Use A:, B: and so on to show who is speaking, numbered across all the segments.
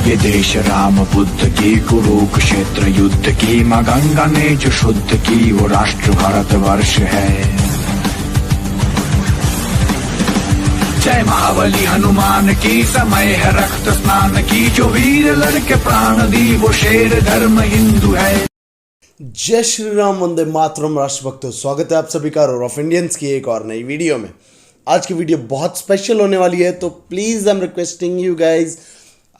A: ये देश राम बुद्ध की, कुरुक्षेत्र युद्ध की, माँ गंगा ने जो शुद्ध की, वो राष्ट्र भारतवर्ष है। जय महाबली हनुमान की, समय है रक्त स्नान की, जो वीर लड़के प्राण दी, वो शेर धर्म हिंदू है।
B: जय श्री राम, वंदे मातरम। राष्ट्रभक्तों, स्वागत है आप सभी का रोर ऑफ इंडियंस की एक और नई वीडियो में। आज की वीडियो बहुत स्पेशल होने वाली है, तो please I am requesting you guys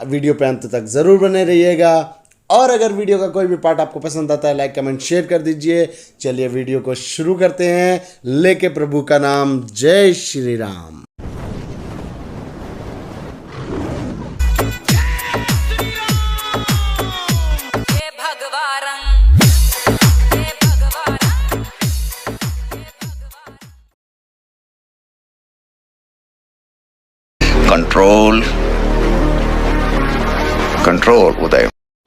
B: video पे अंत तक ज़रूर बने रहिएगा। और अगर वीडियो का कोई भी पार्ट आपको पसंद आता है, लाइक कमेंट शेयर कर दीजिए। चलिए वीडियो को शुरू करते हैं, लेके प्रभु का नाम। जय श्री राम।
C: कंट्रोल उदय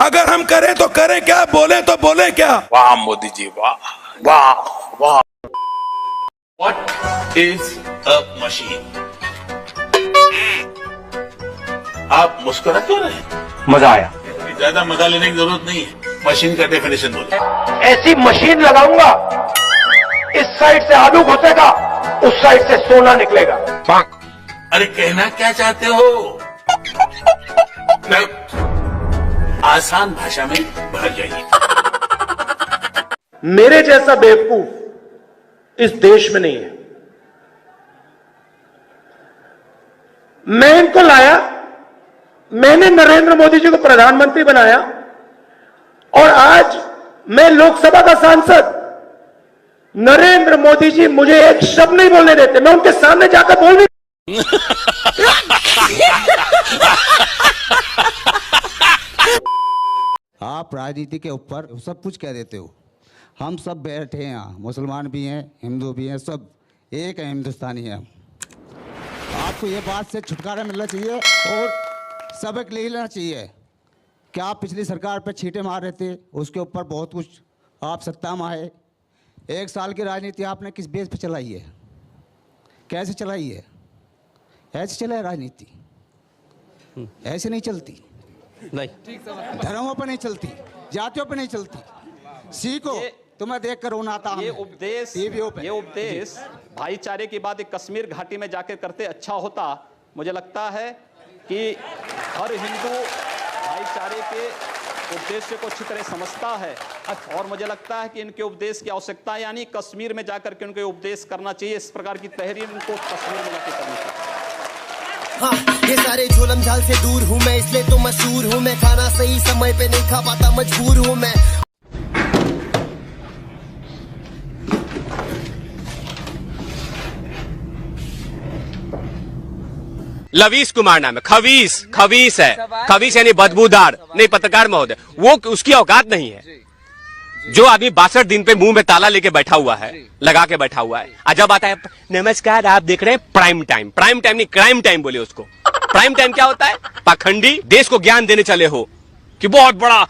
D: अगर हम करें तो करें क्या, बोले तो बोले क्या।
C: वाह मोदी जी, वाह वाह वाह।
E: What is a machine? आप मुस्कुरा क्यों रहे हैं?
F: मजा आया।
E: ज्यादा मजा लेने की जरूरत नहीं है, मशीन का डेफिनेशन बोले।
F: ऐसी मशीन लगाऊंगा, इस साइड से आलू घुसेगा, उस साइड से सोना निकलेगा।
E: अरे कहना क्या चाहते हो? आसान भाषा में भर जाइए।
F: मेरे जैसा बेवकूफ इस देश में नहीं है। मैं इनको लाया, मैंने नरेंद्र मोदी जी को प्रधानमंत्री बनाया, और आज मैं लोकसभा का सांसद। नरेंद्र मोदी जी मुझे एक शब्द नहीं बोलने देते, मैं उनके सामने जाकर बोल नहीं।
G: आप राजनीति के ऊपर सब कुछ कह देते हो। हम सब बैठे हैं यहाँ, मुसलमान भी हैं, हिंदू भी हैं, सब एक है, हिंदुस्तानी हैं। आपको ये बात से छुटकारा मिलना चाहिए और सबक ले लेना चाहिए कि आप पिछली सरकार पर छींटे मार रहे थे, उसके ऊपर बहुत कुछ आप सत्ता में आए। 1 साल की राजनीति आपने किस बेस पर चलाई है, कैसे चलाई है? ऐसे चला राजनीति? ऐसे नहीं चलती, नहीं धर्मों पर नहीं चलती, जातियों पर नहीं चलती। सीखो, तुम्हें देख कर रोना आता।
H: ये उपदेश भाईचारे की बात एक कश्मीर घाटी में जाकर करते अच्छा होता। मुझे लगता है कि हर हिंदू भाईचारे के उद्देश्य को अच्छी तरह समझता है, और मुझे लगता है कि इनके उपदेश की आवश्यकता, यानी कश्मीर में जाकर के उनके उपदेश करना चाहिए। इस प्रकार की तहरीर इनको कश्मीर में जाकर करनी चाहिए।
I: हाँ, ये सारे जुल्म झाल से दूर हूँ मैं, इसलिए तो मशहूर हूँ मैं। खाना सही समय पे नहीं खा पाता, मजबूर हूँ मैं।
J: लवीस कुमार नाम है, खबीस है, खबीस यानी बदबूदार। नहीं पत्रकार महोदय, वो उसकी औकात नहीं है। जो आदमी 62 दिन पे मुंह में ताला लेके बैठा हुआ है, लगा के बैठा हुआ है, अजब आता है नमस्कार आप देख रहे हैं प्राइम टाइम नहीं क्राइम टाइम बोले उसको। प्राइम टाइम क्या होता है? पाखंडी देश को ज्ञान देने चले हो कि बहुत बड़ा।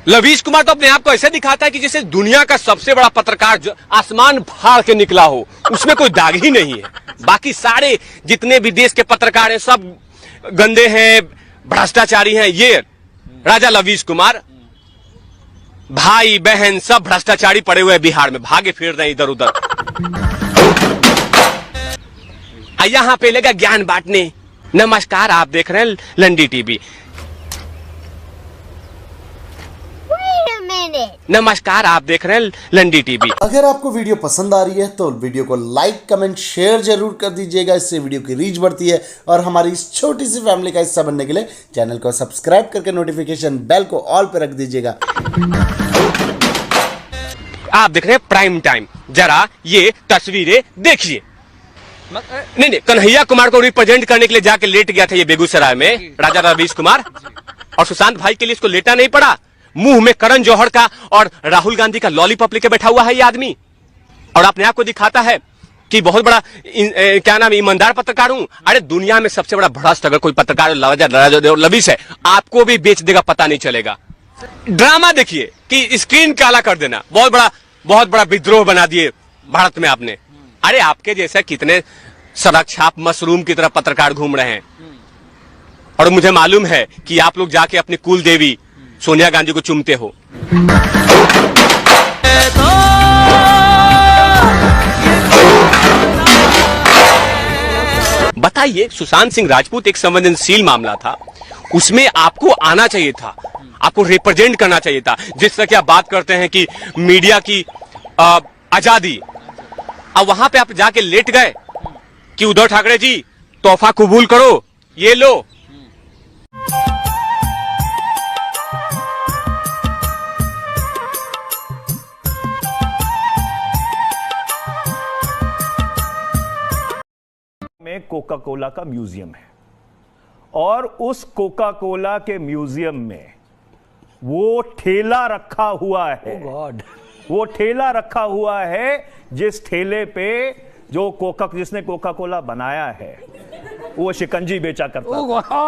J: लवीस कुमार तो अपने आप को ऐसे दिखाता है कि जैसे दुनिया का सबसे बड़ा पत्रकार जो आसमान फाड़ के निकला हो, उसमें कोई दाग ही नहीं है। बाकी सारे जितने भी देश के पत्रकार हैं सब गंदे हैं, भ्रष्टाचारी हैं। ये राजा लवीस कुमार, भाई बहन सब भ्रष्टाचारी पड़े हुए हैं बिहार में, भागे फिर रहे इधर उधर। यहां पे लगा ज्ञान बांटने। नमस्कार आप देख रहे हैं लंडी टीवी। नमस्कार आप देख रहे हैं लंडी टीवी।
B: अगर आपको वीडियो पसंद आ रही है तो वीडियो को लाइक कमेंट शेयर जरूर कर दीजिएगा, इससे वीडियो की रीच बढ़ती है। और हमारी इस छोटी सी फैमिली का हिस्सा बनने के लिए चैनल को सब्सक्राइब करके नोटिफिकेशन बेल को ऑल पे रख दीजिएगा।
J: आप देख रहे हैं प्राइम टाइम, जरा ये तस्वीरें देखिए। नहीं, कन्हैया कुमार को रिप्रेजेंट करने के लिए जाके लेट गया था ये बेगूसराय में राजा रवीश कुमार, और सुशांत भाई के लिए इसको लेटा नहीं पड़ा। मुंह में करण जौहर का और राहुल गांधी का लॉलीपॉप लेके बैठा हुआ है ये आदमी। और अपने आप को दिखाता है कि बहुत बड़ा क्या नाम ईमानदार पत्रकार हूं। अरे दुनिया में सबसे बड़ा भ्रष्ट अगर कोई पत्रकार लवीस है, आपको भी बेच देगा, पता नहीं चलेगा। ड्रामा देखिए कि स्क्रीन काला कर देना, बहुत बड़ा विद्रोह बना दिए भारत में आपने। अरे आपके जैसे कितने सड़क छाप मशरूम की तरह पत्रकार घूम रहे हैं, और मुझे मालूम है कि आप लोग जाके अपनी कुल देवी सोनिया गांधी को चूमते हो। बताइए, सुशांत सिंह राजपूत एक संवेदनशील मामला था, उसमें आपको आना चाहिए था, आपको रिप्रेजेंट करना चाहिए था। जिस तरह की आप बात करते हैं कि मीडिया की आजादी, अब वहां पे आप जाके लेट गए कि उद्धव ठाकरे जी तोहफा कबूल करो, ये लो।
K: में कोका कोला का म्यूजियम है, और उस कोका कोला के म्यूजियम में वो ठेला रखा हुआ है। वो ठेला रखा हुआ है जिस ठेले पे जिसने कोका कोला बनाया है वो शिकंजी बेचा करता था।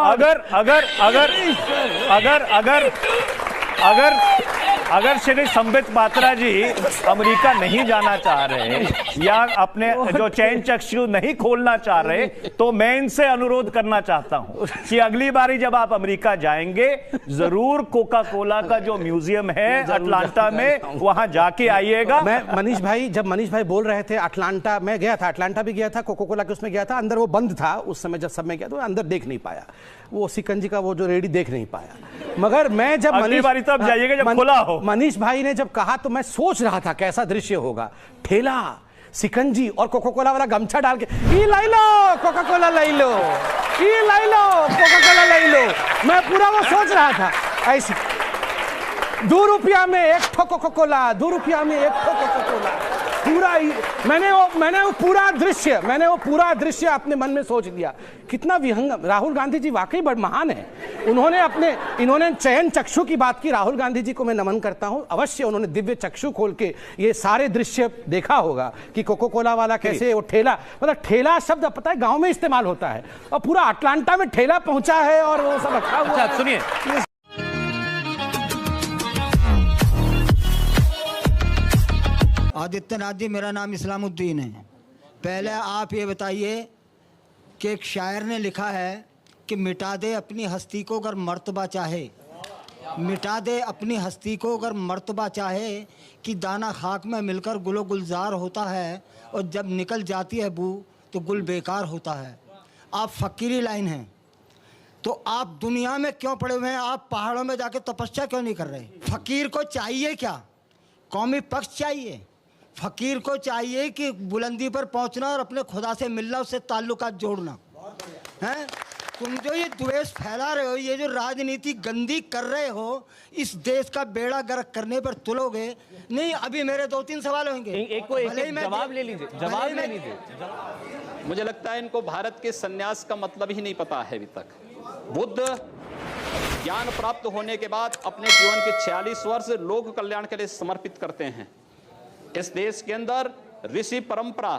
K: अगर श्री संबित पात्रा जी अमेरिका नहीं जाना चाह रहे या अपने जो चैन चक्षु नहीं खोलना चाह रहे, तो मैं इनसे अनुरोध करना चाहता हूं कि अगली बारी जब आप अमेरिका जाएंगे जरूर कोका कोला का जो म्यूजियम है अटलांटा में, वहां जाके आइएगा।
L: मैं मनीष भाई बोल रहे थे अटलांटा, मैं गया था, अटलांटा भी गया था, कोका कोला के उसमें गया था, अंदर वो बंद था उस समय जब सब मैं गया तो अंदर देख नहीं पाया, वो शिकंजी का वो जो रेडी देख नहीं पाया। मगर मैं जब
K: अगली बारी तब जाइएगा जब खुला हो।
L: मनीष भाई ने जब कहा तो मैं सोच रहा था कैसा दृश्य होगा, ठेला, शिकंजी और कोका कोला वाला गमछा डाल के, ई लाई लो कोका कोला लाई लो, ई लाई लो कोका कोला लाई लो। मैं पूरा वो सोच रहा था ऐसे, 2 रुपया में 1 ठो कोका कोला, 2 रुपया में 1 ठो कोका कोला। पूरा मैंने वो पूरा दृश्य अपने मन में सोच लिया। कितना विहंगम। राहुल गांधी जी वाकई बड़े महान है। इन्होंने चयन चक्षु की बात की। राहुल गांधी जी को मैं नमन करता हूं। अवश्य उन्होंने दिव्य चक्षु खोल के ये सारे दृश्य देखा होगा कि कोका कोला वाला कैसे, वो ठेला, मतलब ठेला शब्द पता है गांव में इस्तेमाल होता है, और पूरा अटलांटा में ठेला पहुंचा है और वो सब रखा हुआ है।
K: सुनिए,
M: आदित्यनाथ जी, मेरा नाम इस्लामुद्दीन है। पहले आप ये बताइए कि एक शायर ने लिखा है कि मिटा दे अपनी हस्ती को अगर मर्तबा चाहे, मिटा दे अपनी हस्ती को अगर मर्तबा चाहे, कि दाना खाक में मिलकर गुलो गुलजार होता है, और जब निकल जाती है बू तो गुल बेकार होता है। आप फ़कीरी लाइन हैं, तो आप दुनिया में क्यों पड़े हुए हैं? आप पहाड़ों में जाके तपस्या क्यों नहीं कर रहे? फ़कीर को चाहिए क्या? कौमी पक्ष चाहिए। फ़कीर को चाहिए कि बुलंदी पर पहुंचना और अपने खुदा से मिलना, उससे ताल्लुकात जोड़ना है। तुम जो ये द्वेष फैला रहे हो, ये जो राजनीति गंदी कर रहे हो, इस देश का बेड़ा गर्क करने पर तुलोगे नहीं। अभी मेरे 2-3 सवाल होंगे, एक
H: जवाब ले लीजिए, जवाब ले लीजिए। मुझे लगता है इनको भारत के सन्यास का मतलब ही नहीं पता है अभी तक। बुद्ध ज्ञान प्राप्त होने के बाद अपने जीवन के 46 वर्ष लोक कल्याण के लिए समर्पित करते हैं। इस देश के अंदर ऋषि परंपरा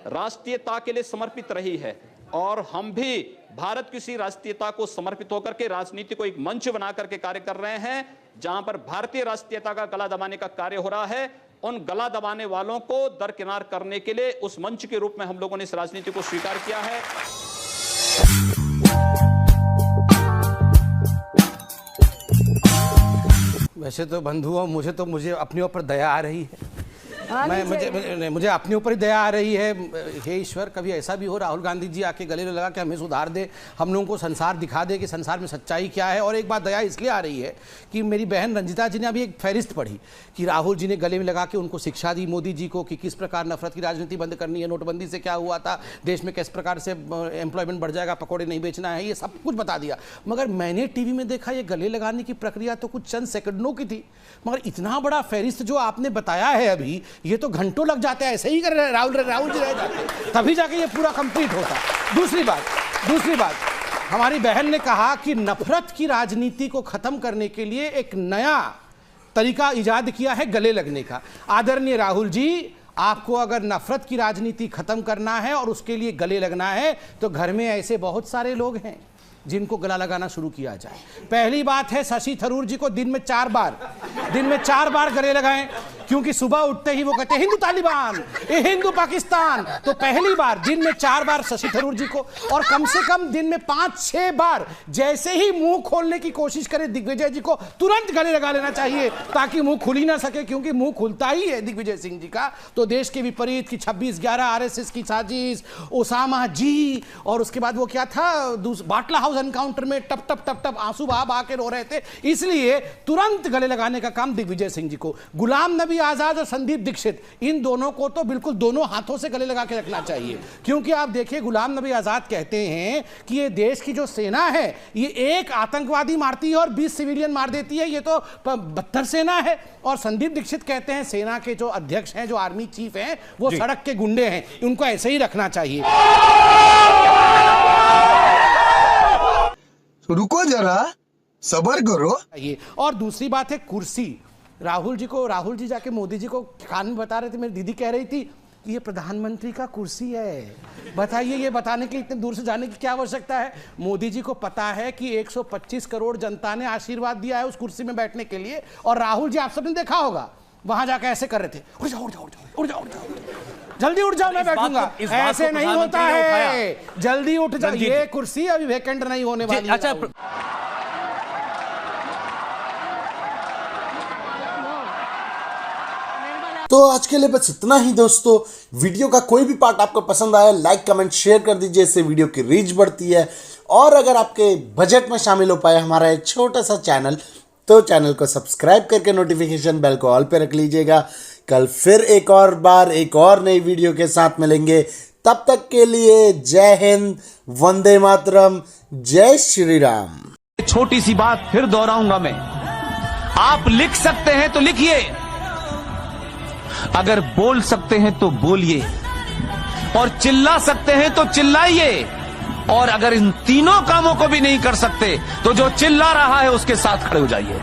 H: राष्ट्रीयता के लिए समर्पित रही है, और हम भी भारत की इसी राष्ट्रीयता को समर्पित होकर के राजनीति को एक मंच बना करके कार्य कर रहे हैं, जहां पर भारतीय राष्ट्रीयता का गला दबाने का कार्य हो रहा है। उन गला दबाने वालों को दरकिनार करने के लिए उस मंच के रूप में हम लोगों ने इस राजनीति को स्वीकार किया है।
L: वैसे तो बंधुओं, मुझे अपने ऊपर दया आ रही है। मुझे अपने ऊपर ही दया आ रही है। हे ईश्वर, कभी ऐसा भी हो राहुल गांधी जी आके गले लगा के हमें सुधार दे, हम लोगों को संसार दिखा दे कि संसार में सच्चाई क्या है। और एक बात दया इसलिए आ रही है कि मेरी बहन रंजिता जी ने अभी एक फहरिस्त पढ़ी कि राहुल जी ने गले में लगा के उनको शिक्षा दी मोदी जी को कि किस प्रकार नफरत की राजनीति बंद करनी है, नोटबंदी से क्या हुआ था, देश में किस प्रकार से एम्प्लॉयमेंट बढ़ जाएगा, पकौड़े नहीं बेचना है, ये सब कुछ बता दिया। मगर मैंने टीवी में देखा ये गले लगाने की प्रक्रिया तो कुछ चंद सेकंडों की थी, मगर इतना बड़ा फहरिस्त जो आपने बताया है अभी, ये तो घंटों लग जाते हैं। ऐसे ही कर रहे राहुल जी रह जाते, तभी जाके ये पूरा कंप्लीट होता। दूसरी बात हमारी बहन ने कहा कि नफरत की राजनीति को खत्म करने के लिए एक नया तरीका इजाद किया है गले लगने का। आदरणीय राहुल जी, आपको अगर नफरत की राजनीति खत्म करना है और उसके लिए गले लगना है तो घर में ऐसे बहुत सारे लोग हैं जिनको गला लगाना शुरू किया जाए। पहली बात है, शशि थरूर जी को दिन में 4 बार गले लगाएं, क्योंकि सुबह उठते ही वो कहते हैं हिंदू तालिबान, ये हिंदू पाकिस्तान। तो पहली बार दिन में 4 बार शशि थरूर जी को, और कम से कम दिन में 5-6 बार जैसे ही मुंह खोलने की कोशिश करे दिग्विजय जी को तुरंत गले लगा लेना चाहिए, ताकि मुंह खुल ही ना सके, क्योंकि मुंह खुलता ही है दिग्विजय सिंह जी का तो देश के विपरीत की 26/11 RSS की साजिश, ओसामा जी, और उसके बाद वो क्या था, बाटला हाउस एनकाउंटर में टप टप टप टप आंसू बहा के रो रहे थे। इसलिए तुरंत गले लगाने का काम दिग्विजय सिंह जी को। गुलाम नबी आजाद और संदीप दीक्षित, इन दोनों को तो बिल्कुल दोनों हाथों से गले लगा के रखना चाहिए, क्योंकि आप देखिए गुलाम नबी आजाद कहते हैं कि ये देश की जो सेना है ये एक आतंकवादी मारती है और 20 सिविलियन मार देती है, ये तो बदतर सेना है। और संदीप दीक्षित कहते हैं सेना के जो अध्यक्ष हैं, जो आर्मी चीफ हैं, वो सड़क के गुंडे हैं, उनको ऐसे ही रखना चाहिए।
N: रुको जरा, सब्र करो।
L: और दूसरी बात है कुर्सी। राहुल जी जाके मोदी जी को कान में बता रहे थे, मेरी दीदी कह रही थी कि ये प्रधानमंत्री का कुर्सी है। बताइए, ये बताने के लिए इतने दूर से जाने की क्या आवश्यकता है? मोदी जी को पता है कि 125 करोड़ जनता ने आशीर्वाद दिया है उस कुर्सी में बैठने के लिए। और राहुल जी, आप सबने देखा होगा, वहां जाकर ऐसे कर रहे थे, उड़ जाओ जल्दी उठ जाओ, मैं बैठूंगा। ऐसे नहीं होता है, जल्दी उठ जाओ, ये कुर्सी अभी वेकेंट नहीं होने वाली। अच्छा,
B: तो आज के लिए बस इतना ही दोस्तों। वीडियो का कोई भी पार्ट आपको पसंद आया, लाइक कमेंट शेयर कर दीजिए, इससे वीडियो की रीच बढ़ती है। और अगर आपके बजट में शामिल हो पाए हमारा एक छोटा सा चैनल, तो चैनल को सब्सक्राइब करके नोटिफिकेशन बेल को ऑल पे रख लीजिएगा। कल फिर एक और बार एक और नई वीडियो के साथ मिलेंगे। तब तक के लिए जय हिंद, वंदे मातरम, जय श्री राम।
O: छोटी सी बात फिर दोहराऊंगा मैं, आप लिख सकते हैं तो लिखिए, अगर बोल सकते हैं तो बोलिए, और चिल्ला सकते हैं तो चिल्लाइए, और अगर इन तीनों कामों को भी नहीं कर सकते तो जो चिल्ला रहा है उसके साथ खड़े हो जाइए।